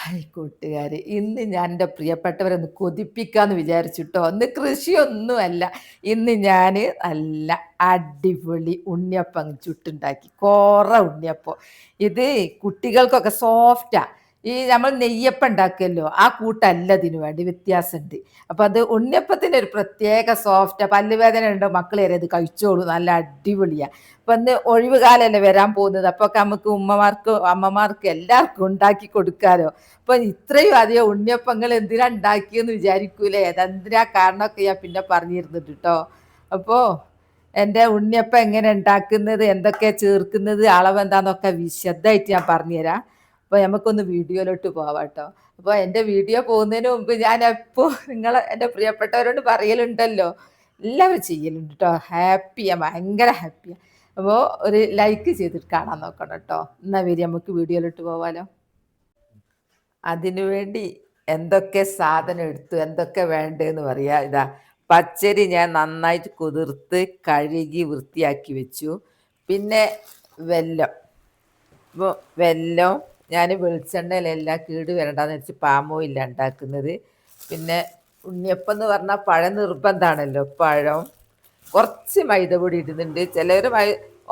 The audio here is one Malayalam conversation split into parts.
ഹായ് കൂട്ടുകാരെ, ഇന്ന് ഞാൻ എൻ്റെ പ്രിയപ്പെട്ടവരൊന്ന് കൊതിപ്പിക്കാന്ന് വിചാരിച്ചിട്ടോ. ഇന്ന് കൃഷിയൊന്നുമല്ല. ഇന്ന് ഞാൻ നല്ല അടിപൊളി ഉണ്ണിയപ്പം ചുട്ടുണ്ടാക്കി. ഉണ്ണിയപ്പം. ഇത് കുട്ടികൾക്കൊക്കെ സോഫ്റ്റാ. ഈ നമ്മൾ നെയ്യപ്പം ഉണ്ടാക്കുമല്ലോ, ആ കൂട്ടല്ല ഇതിന് വേണ്ടി, വ്യത്യാസമുണ്ട്. അപ്പം അത് ഉണ്ണിയപ്പത്തിൻ്റെ ഒരു പ്രത്യേക സോഫ്റ്റാ. പല്ലുവേദന ഉണ്ടോ മക്കൾ വരെ ഇത് കഴിച്ചോളൂ, നല്ല അടിപൊളിയാ. അപ്പം ഇന്ന് ഒഴിവ് കാലമല്ലേ വരാൻ പോകുന്നത്, അപ്പോൾ നമുക്ക് ഉമ്മമാർക്ക് അമ്മമാർക്ക് എല്ലാവർക്കും ഉണ്ടാക്കി കൊടുക്കാലോ. അപ്പൊ ഇത്രയും അധികം ഉണ്ണിയപ്പങ്ങൾ എന്തിനാ ഉണ്ടാക്കിയെന്ന് വിചാരിക്കൂലേ? അതെന്തിനാ കാരണമൊക്കെ ഞാൻ പിന്നെ പറഞ്ഞിരുന്നത് കേട്ടോ. അപ്പോ എൻ്റെ ഉണ്ണിയപ്പം എങ്ങനെ ഉണ്ടാക്കുന്നത്, എന്തൊക്കെ ചേർക്കുന്നത്, അളവ് എന്താന്നൊക്കെ വിശദമായിട്ട് ഞാൻ പറഞ്ഞുതരാം. അപ്പോൾ നമുക്കൊന്ന് വീഡിയോയിലോട്ട് പോവാം കേട്ടോ. അപ്പോൾ എൻ്റെ വീഡിയോ പോകുന്നതിന് മുമ്പ് ഞാൻ എപ്പോൾ എൻ്റെ പ്രിയപ്പെട്ടവരോട് പറയലുണ്ടല്ലോ, എല്ലാവരും ചെയ്യലുണ്ട് കേട്ടോ. ഹാപ്പിയാണ്, ഭയങ്കര ഹാപ്പിയാണ്. അപ്പോൾ ഒരു ലൈക്ക് ചെയ്തിട്ട് കാണാൻ നോക്കണം കേട്ടോ. എന്നാൽ വരി നമുക്ക് വീഡിയോയിലോട്ട് പോവാലോ. അതിനു വേണ്ടി എന്തൊക്കെ സാധനം എടുത്തു, എന്തൊക്കെ വേണ്ടതെന്ന് പറയാ. ഇതാ പച്ചരി ഞാൻ നന്നായിട്ട് കുതിർത്ത് കഴുകി വൃത്തിയാക്കി വെച്ചു. പിന്നെ വെല്ലം. ഇപ്പോൾ വെല്ലം ഞാൻ വെളിച്ചെണ്ണയിലെല്ലാം കേട് വരണ്ടെന്ന് വെച്ച് പാമോയില്ല ഉണ്ടാക്കുന്നത്. പിന്നെ ഉണ്ണിയപ്പം എന്ന് പറഞ്ഞാൽ പഴം നിർബന്ധമാണല്ലോ. പഴം, കുറച്ച് മൈദപ്പൊടി ഇടുന്നുണ്ട്. ചിലർ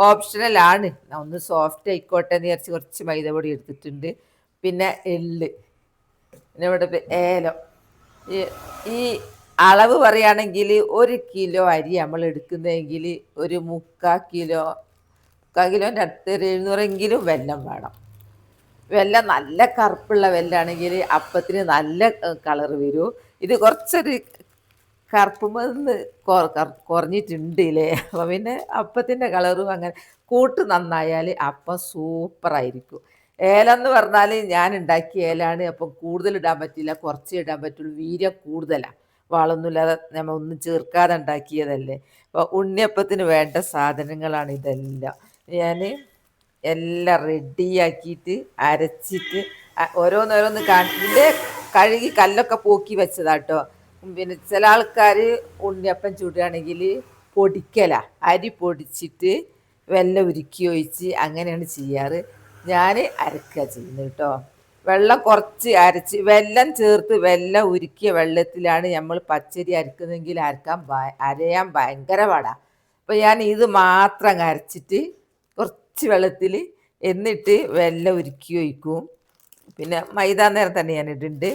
ഓപ്ഷണലാണ്, ഒന്ന് സോഫ്റ്റ് ആയിക്കോട്ടെ എന്ന് വിചാരിച്ച് കുറച്ച് മൈദപ്പൊടി എടുത്തിട്ടുണ്ട്. പിന്നെ എള്ള്, പിന്നെ ഇവിടെ ഏലം. ഈ ഈ അളവ് പറയുകയാണെങ്കിൽ 1 കിലോ അരി നമ്മൾ എടുക്കുന്നതെങ്കിൽ ഒരു 3/4 കിലോൻ്റെ അടുത്ത് ഒരു 700 വെല്ലം വേണം. വെല്ലം നല്ല കറുപ്പുള്ള വെല്ലാണെങ്കിൽ അപ്പത്തിന് നല്ല കളറ് വരൂ. ഇത് കുറച്ചൊരു കറുപ്പുമെന്ന് കുറഞ്ഞിട്ടുണ്ട് ഇല്ലേ. അപ്പം പിന്നെ അപ്പത്തിൻ്റെ കളറും അങ്ങനെ കൂട്ട് നന്നായാൽ അപ്പം സൂപ്പറായിരിക്കും. ഏലം എന്ന് പറഞ്ഞാൽ ഞാൻ ഉണ്ടാക്കിയ ഏലാണ്. അപ്പം കൂടുതൽ ഇടാൻ പറ്റില്ല, കുറച്ചേ ഇടാൻ പറ്റുള്ളൂ. വീര്യം കൂടുതലാണ്, വളമൊന്നുമില്ലാതെ നമ്മൾ ഒന്നും ചേർക്കാതെ ഉണ്ടാക്കിയതല്ലേ. അപ്പോൾ ഉണ്ണിയപ്പത്തിന് വേണ്ട സാധനങ്ങളാണ് ഇതെല്ലാം. ഞാൻ എല്ലാം റെഡിയാക്കിയിട്ട് അരച്ചിട്ട് ഓരോന്നോരോന്ന് ഇതിൻ്റെ കഴുകി കല്ലൊക്കെ പോക്കി വെച്ചതാട്ടോ. പിന്നെ ചില ആൾക്കാർ ഉണ്ണിയപ്പം ചുടുകയാണെങ്കിൽ പൊടിക്കല, അരി പൊടിച്ചിട്ട് വെല്ലം ഉരുക്കി ഒഴിച്ച് അങ്ങനെയാണ് ചെയ്യാറ്. ഞാൻ അരക്കുക ചെയ്യുന്നത് കേട്ടോ. വെള്ളം കുറച്ച് അരച്ച് വെല്ലം ചേർത്ത് വെല്ലം ഉരുക്കിയ വെള്ളത്തിലാണ് നമ്മൾ പച്ചരി അരക്കുന്നതെങ്കിൽ അരയാൻ ഭയങ്കര പാടാണ്. അപ്പോൾ ഞാൻ ഇത് മാത്രം അരച്ചിട്ട് കുറച്ച് വെള്ളത്തിൽ, എന്നിട്ട് വെല്ലം ഉരുക്കി ഒഴിക്കും. പിന്നെ മൈദാ നേരം തന്നെ ഞാൻ ഇടുന്നുണ്ട്.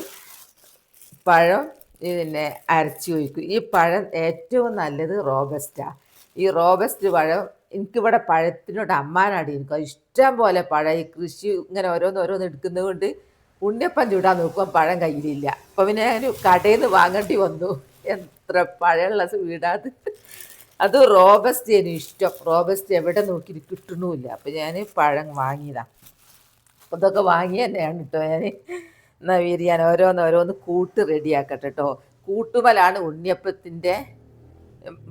പഴം പിന്നെ അരച്ച് ഒഴിക്കും. ഈ പഴം ഏറ്റവും നല്ലത് റോബസ്റ്റാണ്. ഈ റോബസ്റ്റ് പഴം എനിക്കിവിടെ പഴത്തിനോട് അമ്മാനാണ്. എനിക്ക് ഇഷ്ടം പോലെ പഴം, ഈ കൃഷി ഇങ്ങനെ ഓരോന്ന് എടുക്കുന്നത് കൊണ്ട് ഉണ്ണിയപ്പം ചൂടാൻ നോക്കുമ്പോൾ പഴം കയ്യിലില്ല. അപ്പോൾ പിന്നെ ഞാൻ കടയിൽ നിന്ന് വാങ്ങേണ്ടി വന്നു. എത്ര പഴമുള്ള വീടാത്. അത് റോബസ്റ്റ് എനിക്ക് ഇഷ്ടം. റോബസ്റ്റ് എവിടെ നോക്കിയിട്ട് കിട്ടണമില്ല. അപ്പോൾ ഞാൻ പഴം വാങ്ങിയതാണ്. അപ്പോൾ ഇതൊക്കെ വാങ്ങി തന്നെയാണ് കേട്ടോ ഞാൻ. എന്നാൽ വീര് ഞാൻ ഓരോന്ന് കൂട്ട് റെഡിയാക്കട്ടെ കേട്ടോ. കൂട്ടുമലാണ് ഉണ്ണിയപ്പത്തിൻ്റെ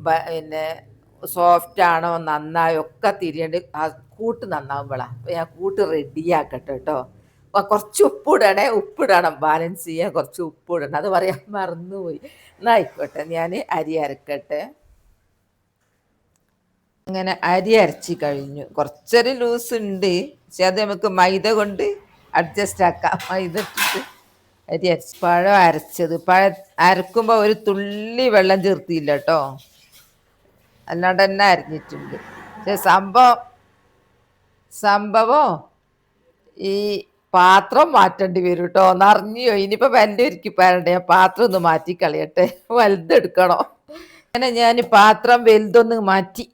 പിന്നെ സോഫ്റ്റാണോ നന്നായോ ഒക്കെ തിരിയേണ്ട ആ കൂട്ട് നന്നാവുമ്പോഴാണ്. അപ്പോൾ ഞാൻ കൂട്ട് റെഡിയാക്കട്ടെ കേട്ടോ. കുറച്ച് ഉപ്പിടണേ, ഉപ്പിടണം, ബാലൻസ് ചെയ്യാൻ കുറച്ച് ഉപ്പിടണം. അത് പറയാൻ മറന്നുപോയി. എന്നാൽ ആയിക്കോട്ടെ, ഞാൻ അരി അരക്കട്ടെ. അങ്ങനെ അരി അരച്ച് കഴിഞ്ഞു. കുറച്ചൊരു ലൂസ് ഉണ്ട്, പക്ഷെ അത് നമുക്ക് മൈദ കൊണ്ട് അഡ്ജസ്റ്റ് ആക്കാം. മൈദ ഇട്ടിട്ട് അരി അരച്ച് പഴം അരച്ചത്. അരക്കുമ്പോൾ ഒരു തുള്ളി വെള്ളം ചേർത്തില്ല കേട്ടോ, അല്ലാണ്ട് തന്നെ അരിഞ്ഞിട്ടുണ്ട്. പക്ഷെ സംഭവം ഈ പാത്രം മാറ്റേണ്ടി വരും കേട്ടോ. നിറഞ്ഞോ, ഇനിയിപ്പോൾ വല്ല ഒരുക്കി പോരണ്ടേ. ഞാൻ പാത്രം ഒന്ന് മാറ്റി കളയട്ടെ, വലുതെടുക്കണോ. അങ്ങനെ ഞാൻ പാത്രം വലുതൊന്ന് മാറ്റി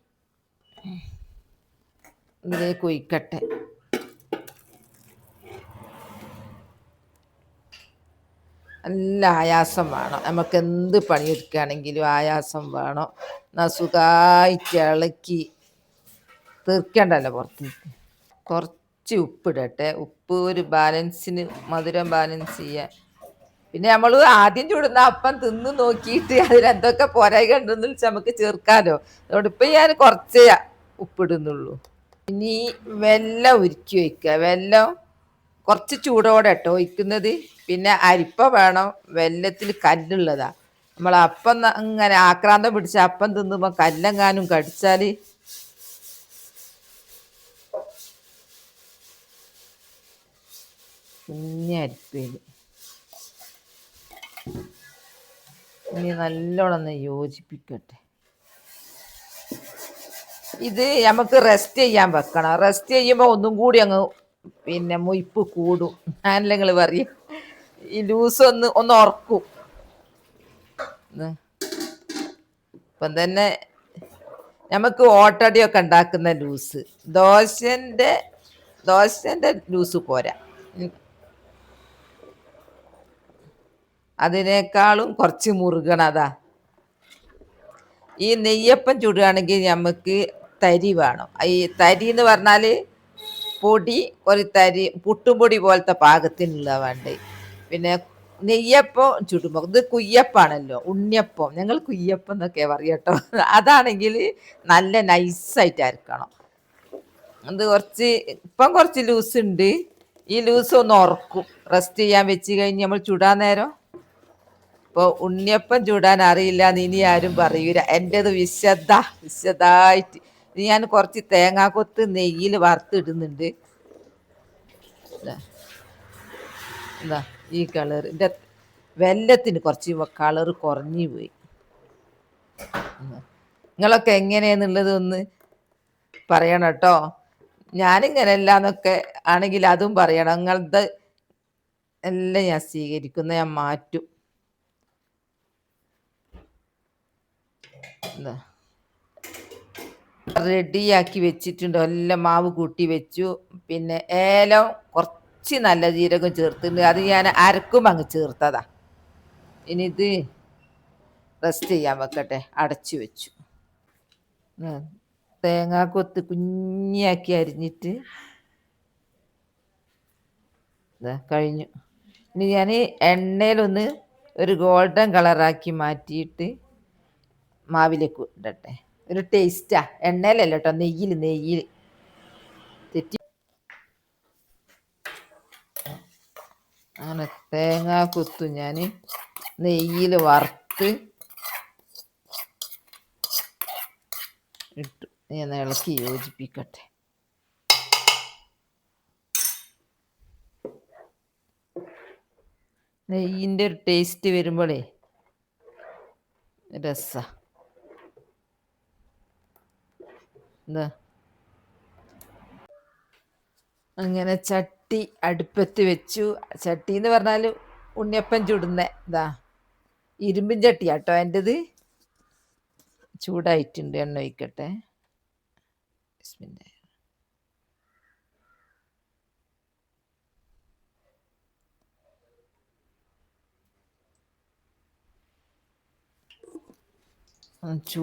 ഇതിലേക്ക് ഒഴിക്കട്ടെ. നല്ല ആയാസം വേണം നമുക്ക്, എന്ത് പണിയെടുക്കുകയാണെങ്കിലും ആയാസം വേണം. എന്നാൽ സുഖമായിട്ട് ഇളക്കി തീർക്കേണ്ടല്ലോ പുറത്തേക്ക്. കുറച്ച് ഉപ്പിടട്ടെ. ഉപ്പ് ഒരു ബാലൻസിന്, മധുരം ബാലൻസ് ചെയ്യാൻ. പിന്നെ നമ്മൾ ആദ്യം ചൂടുന്ന അപ്പം തിന്ന് നോക്കിയിട്ട് അതിലെന്തൊക്കെ പോരായി ഉണ്ടെന്ന് വെച്ചാൽ നമുക്ക് ചേർക്കാമല്ലോ. അതുകൊണ്ട് ഇപ്പം ഞാൻ കുറച്ചേ ഉപ്പിടുന്നുള്ളൂ. ഇനി വെല്ലം ഉരുക്കി വയ്ക്കുക. വെല്ലം കുറച്ച് ചൂടോടെ കേട്ടോ ഒഴിക്കുന്നത്. പിന്നെ അരിപ്പ വേണം, വെല്ലത്തിൽ കല്ലുള്ളതാ. നമ്മൾ അപ്പം ഇങ്ങനെ ആക്രാന്തം പിടിച്ച് അപ്പം തിന്നുമ്പോൾ കല്ലെങ്ങാനും കടിച്ചാൽ കുഞ്ഞ അരിപ്പയിൽ ഇനി നല്ലോണം ഒന്ന് യോജിപ്പിക്കട്ടെ. ഇത് നമുക്ക് റെസ്റ്റ് ചെയ്യാൻ വെക്കണം. റെസ്റ്റ് ചെയ്യുമ്പോൾ ഒന്നും കൂടി അങ്ങ് പിന്നെ മൊയ്പ്പ് കൂടും. ആനല്ലേ നിങ്ങൾ പറയും. ഈ ലൂസ് ഒന്ന് ഉറക്കും. ഇപ്പം തന്നെ നമുക്ക് ഓട്ടടിയൊക്കെ ഉണ്ടാക്കുന്ന ലൂസ്, ദോശന്റെ ലൂസ് പോരാ, അതിനേക്കാളും കുറച്ച് മുറുകണം. അതാ ഈ നെയ്യപ്പം ചുടുകയാണെങ്കിൽ നമുക്ക് തരി വേണം. ഈ തരി എന്ന് പറഞ്ഞാൽ പൊടി ഒരു തരി പുട്ടുംപൊടി പോലത്തെ പാകത്തിനുള്ള വേണ്ടേ. പിന്നെ നെയ്യപ്പം ചുടുമ്പോൾ ഇത് കുയ്യപ്പാണല്ലോ, ഉണ്ണിയപ്പം, ഞങ്ങൾ കുയ്യപ്പം എന്നൊക്കെ പറയട്ടോ. അതാണെങ്കിൽ നല്ല നൈസായിട്ട് അരക്കണം. അത് കുറച്ച് ലൂസ് ഉണ്ട്. ഈ ലൂസ് ഒന്ന് ഉറക്കും. റെസ്റ്റ് ചെയ്യാൻ വെച്ച് കഴിഞ്ഞ് നമ്മൾ ചുടാൻ നേരം. ഇപ്പോൾ ഉണ്ണിയപ്പം ചൂടാൻ അറിയില്ല എന്ന് ഇനി ആരും പറയൂല. എൻ്റെത് വിശദായിട്ട് ഇത് ഞാൻ കുറച്ച് തേങ്ങാക്കൊത്ത് നെയ്യിൽ വറുത്തിടുന്നുണ്ട്. എന്താ ഈ കളർ എൻ്റെ വെല്ലത്തിന് കുറച്ച് കളർ കുറഞ്ഞു പോയി. നിങ്ങളൊക്കെ എങ്ങനെയാന്നുള്ളത് ഒന്ന് പറയണം കേട്ടോ. ഞാനിങ്ങനെയല്ല എന്നൊക്കെ ആണെങ്കിൽ അതും പറയണം. നിങ്ങളത് എല്ലാം ഞാൻ സ്വീകരിക്കുന്ന, ഞാൻ മാറ്റും. എന്താ റെഡിയാക്കി വെച്ചിട്ടുണ്ട്. എല്ലാം മാവ് കൂട്ടി വെച്ചു. പിന്നെ ഏലം കുറച്ച് നല്ല ജീരകം ചേർത്തിട്ടുണ്ട്. അത് ഞാൻ അരക്കും അങ്ങ് ചേർത്തതാ. ഇനി ഇത് റെസ്റ്റ് ചെയ്യാൻ വെക്കട്ടെ. അടച്ചു വെച്ചു. തേങ്ങാക്കൊത്ത് കുഞ്ഞാക്കി അരിഞ്ഞിട്ട് കഴിഞ്ഞു. ഇനി ഞാൻ എണ്ണയിലൊന്ന് ഒരു ഗോൾഡൻ കളറാക്കി മാറ്റിയിട്ട് മാവിലേക്ക് ഇടട്ടെ. ഒരു ടേസ്റ്റാ. എണ്ണയിലല്ല കേട്ടോ, നെയ്യിൽ തെറ്റി. അങ്ങനെ തേങ്ങാക്കൊത്തു ഞാൻ നെയ്യിൽ വറുത്ത് ഇട്ടു. ഞാൻ ഇളക്കി യോജിപ്പിക്കട്ടെ. നെയ്യിൻ്റെ ഒരു ടേസ്റ്റ് വരുമ്പോഴേ രസാ. എന്താ അങ്ങനെ ചട്ടി അടുപ്പത്ത് വെച്ചു. ചട്ടി എന്ന് പറഞ്ഞാൽ ഉണ്ണിയപ്പം ചുടുന്ന ഇതാ ഇരുമ്പിൻ ചട്ടിയാട്ടോ എൻ്റെത്. ചൂടായിട്ടുണ്ട്. എണ്ണ ഒഴിക്കട്ടെ.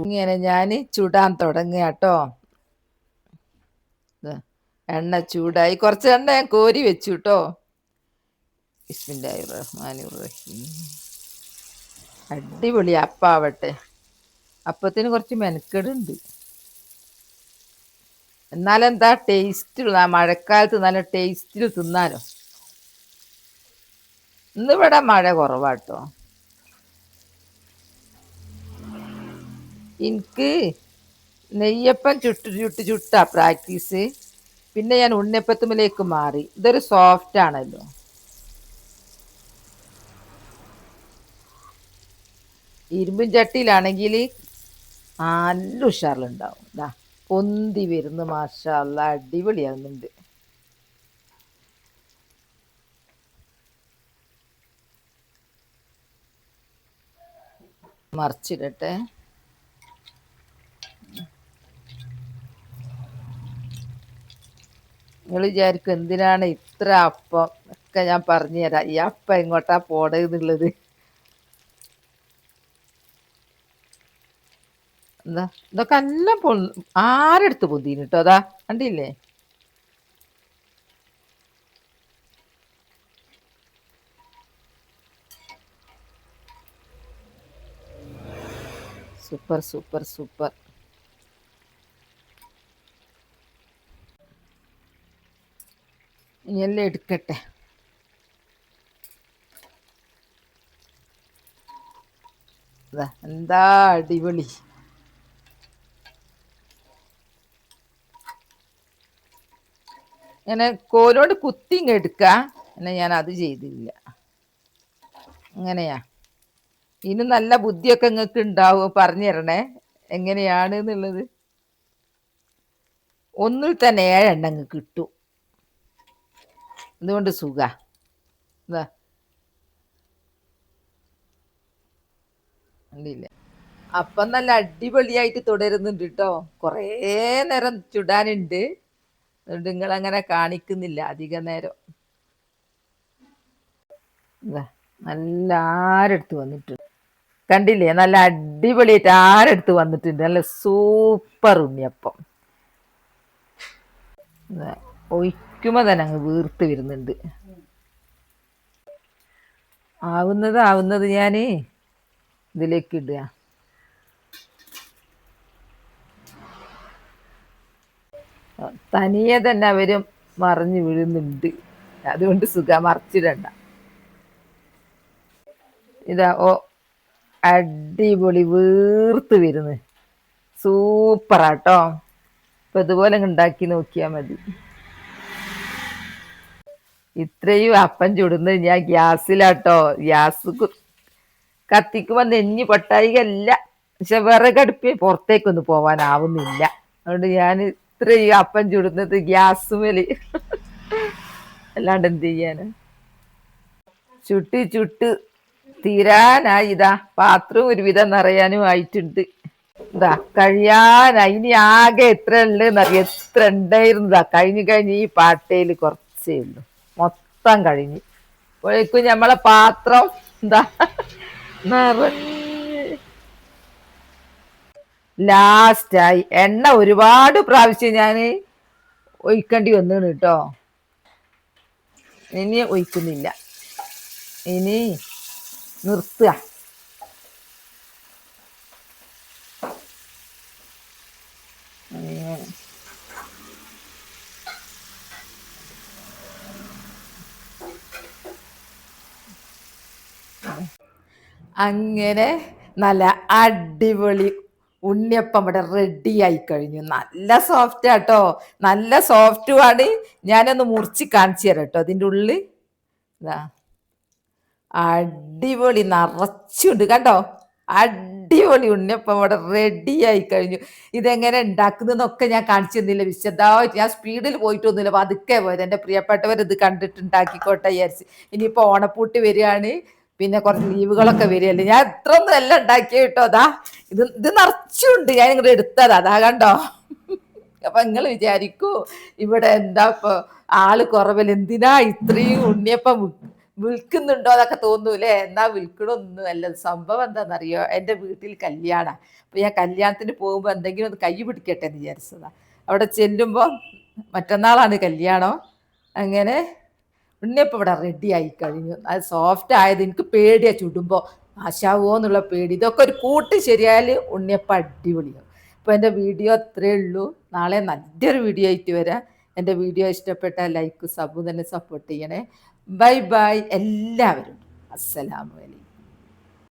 ഇങ്ങനെ ഞാൻ ചുടാൻ തുടങ്ങുക കേട്ടോ. എണ്ണ ചൂടായി. കുറച്ച് എണ്ണ ഞാൻ കോരി വെച്ചു കേട്ടോ. ബിസ്മില്ലാഹിർറഹ്മാനിർറഹീം. അടിപൊളി അപ്പാവട്ടെ. അപ്പത്തിന് കുറച്ച് മെനക്കെടുണ്ട്. എന്നാലെന്താ ടേസ്റ്റ്, മഴക്കാലത്ത് നല്ല ടേസ്റ്റിൽ തിന്നാലോ. ഇന്നിവിടെ മഴ കുറവാട്ടോ. എനിക്ക് നെയ്യപ്പം ചുട്ടാ പ്രാക്ടീസ്. പിന്നെ ഞാൻ ഉണ്ണിയപ്പത്തുമ്മിലേക്ക് മാറി. ഇതൊരു സോഫ്റ്റ് ആണല്ലോ. ഇരുമ്പും ചട്ടിയിലാണെങ്കിൽ നല്ല ഉഷാറിലുണ്ടാവും. ഇതാ പൊന്തി വരുന്നു. മാഷാ അല്ലാ, അടിപൊളിയാകുന്നുണ്ട്. മറിച്ചിടട്ടെ. നിങ്ങൾ വിചാരിക്കും എന്തിനാണ് ഇത്ര അപ്പം ഒക്കെ. ഞാൻ പറഞ്ഞു തരാം. ഈ അപ്പം എങ്ങോട്ടാ പോടെന്നുള്ളത്. എന്താ ഇതൊക്കെ എല്ലാം ആരെടുത്ത് പൊന്തീന് കേട്ടോ. അതാ കണ്ടില്ലേ. Super super super. ഇനി എല്ലാം എടുക്കട്ടെ. എന്താ അടിപൊളി. ഇങ്ങനെ കോലോട് കുത്തി ഇങ്ങ് എടുക്കുക. പിന്നെ ഞാൻ അത് ചെയ്തില്ല. അങ്ങനെയാ. ഇനി നല്ല ബുദ്ധിയൊക്കെ നിങ്ങൾക്ക് ഉണ്ടാവും, പറഞ്ഞു തരണേ എങ്ങനെയാണ് എന്നുള്ളത്. ഒന്നിൽ തന്നെ 7 അങ്ങ് കിട്ടും. അതുകൊണ്ട് സുഖ. ഇതാ കണ്ടില്ലേ, അപ്പം നല്ല അടിപൊളിയായിട്ട് തുടരുന്നുണ്ട് കേട്ടോ. കുറേ നേരം ചുടാനുണ്ട്, അതുകൊണ്ട് നിങ്ങളങ്ങനെ കാണിക്കുന്നില്ല അധിക നേരം. ഇതാ നല്ല ആരെടുത്ത് വന്നിട്ടുണ്ട്, കണ്ടില്ലേ, നല്ല അടിപൊളിയായിട്ട് ആരെടുത്ത് വന്നിട്ടുണ്ട്. നല്ല സൂപ്പർ ഉണ്ണിയപ്പം. ഇതാ ഒഴിക്കുമ്പോൾ തന്നെ അങ്ങ് വീർത്ത് വരുന്നുണ്ട്. ആവുന്നത് ഞാൻ ഇതിലേക്ക് ഇടുക. തനിയെ തന്നെ അവരും മറിഞ്ഞു വീഴുന്നുണ്ട്, അതുകൊണ്ട് മറിച്ചിടണ്ട. ഇതാ അടിപൊളി വീർത്ത് വരുന്നു, സൂപ്പറാട്ടോ. ഇപ്പൊ ഇതുപോലെ ഉണ്ടാക്കി നോക്കിയാൽ മതി. ഇത്രയും അപ്പം ചുടുന്നത് ഞാൻ ഗ്യാസിലാട്ടോ. ഗ്യാസ് കത്തിക്കുമ്പോൾ നെഞ്ഞ് പൊട്ടായികല്ല, പക്ഷെ വിറകടുപ്പ് പുറത്തേക്കൊന്നും പോവാനാവുന്നില്ല. അതുകൊണ്ട് ഞാൻ ഇത്രയും അപ്പം ചുടുന്നത് ഗ്യാസ് മേല്. അല്ലാണ്ട് എന്ത് ചെയ്യാന്. ചുട്ട് തീരാനായി. ഇതാ പാത്രം ഒരുവിധം നിറയാനും ആയിട്ടുണ്ട്. ഇതാ കഴിയാനായി. ഇനി ആകെ എത്ര ഉള്ളതെന്നറിയാം, എത്ര ഉണ്ടായിരുന്നതാ. കഴിഞ്ഞ് ഈ പാട്ടയിൽ കുറച്ചേ ഉള്ളൂ, മൊത്തം കഴിഞ്ഞ് പോയേക്കും നമ്മളെ പാത്രം. എന്താ നിറഞ്ഞ് ലാസ്റ്റായി. എണ്ണ ഒരുപാട് പ്രാവശ്യം ഞാൻ ഒഴിക്കേണ്ടി വന്നു കേട്ടോ. ഇനി ഒഴിക്കുന്നില്ല, ഇനി നിർത്തുക. അങ്ങനെ നല്ല അടിപൊളി ഉണ്ണിയപ്പം ഇവിടെ റെഡി ആയി കഴിഞ്ഞു. നല്ല സോഫ്റ്റ് ആട്ടോ, നല്ല സോഫ്റ്റുമാണ്. ഞാനൊന്ന് മുറിച്ച് കാണിച്ചു തരാം കേട്ടോ. അതിൻ്റെ ഉള്ളിൽ ഇതാ അടിപൊളി നിറച്ചുണ്ട് കണ്ടോ. അടിപൊളി ഉണ്ണിയപ്പം ഇവിടെ റെഡി ആയി കഴിഞ്ഞു. ഇതെങ്ങനെ ഉണ്ടാക്കുന്നതെന്നൊക്കെ ഞാൻ കാണിച്ചു തന്നില്ല വിശദമായിട്ട്. ഞാൻ സ്പീഡിൽ പോയിട്ടൊന്നുമില്ല, പതുക്കെ പോയത്. എൻ്റെ പ്രിയപ്പെട്ടവർ ഇത് കണ്ടിട്ട് ഉണ്ടാക്കിക്കോട്ടെ വിചാരിച്ച്. ഇനിയിപ്പോൾ ഓണപ്പൂട്ട് വരികയാണ്, പിന്നെ കുറച്ച് ലീവുകളൊക്കെ വരികയല്ലേ. ഞാൻ ഇത്ര ഒന്നും എല്ലാം ഉണ്ടാക്കിയ കേട്ടോ. അതാ ഇത് നിറച്ചുണ്ട്, ഞാൻ ഇങ്ങോട്ട് എടുത്തതാ. അതാ കണ്ടോ. അപ്പൊ നിങ്ങൾ വിചാരിക്കൂ ഇവിടെ എന്താ ഇപ്പൊ ആള് കുറവല്ല, എന്തിനാ ഇത്രയും ഉണ്ണിയപ്പം വിൽക്കുന്നുണ്ടോ എന്നൊക്കെ തോന്നൂലേ. എന്നാ വിൽക്കണമൊന്നും അല്ല. സംഭവം എന്താണെന്നറിയോ, എൻ്റെ വീട്ടിൽ കല്യാണം. അപ്പൊ ഞാൻ കല്യാണത്തിന് പോകുമ്പോൾ എന്തെങ്കിലും ഒന്ന് കൈ പിടിക്കട്ടെ എന്ന് വിചാരിച്ചതാ. അവിടെ ചെല്ലുമ്പോൾ മറ്റന്നാളാണ് കല്യാണം. അങ്ങനെ ഉണ്ണിയപ്പം ഇവിടെ റെഡി ആയി കഴിഞ്ഞു. അത് സോഫ്റ്റ് ആയത് എനിക്ക് പേടിയാ, ചുടുമ്പോൾ നാശാവോ എന്നുള്ള പേടി. ഇതൊക്കെ ഒരു കൂട്ട് ശരിയായാൽ ഉണ്ണിയപ്പം അടിപൊളിയാവും. അപ്പോൾ എൻ്റെ വീഡിയോ അത്രയേ ഉള്ളൂ. നാളെ നല്ലൊരു വീഡിയോ ആയിട്ട് വരാം. എൻ്റെ വീഡിയോ ഇഷ്ടപ്പെട്ടാൽ ലൈക്ക് സബ് തന്നെ സപ്പോർട്ട് ചെയ്യണേ. ബൈ ബൈ എല്ലാവരും. അസ്സലാമു അലൈക്കും.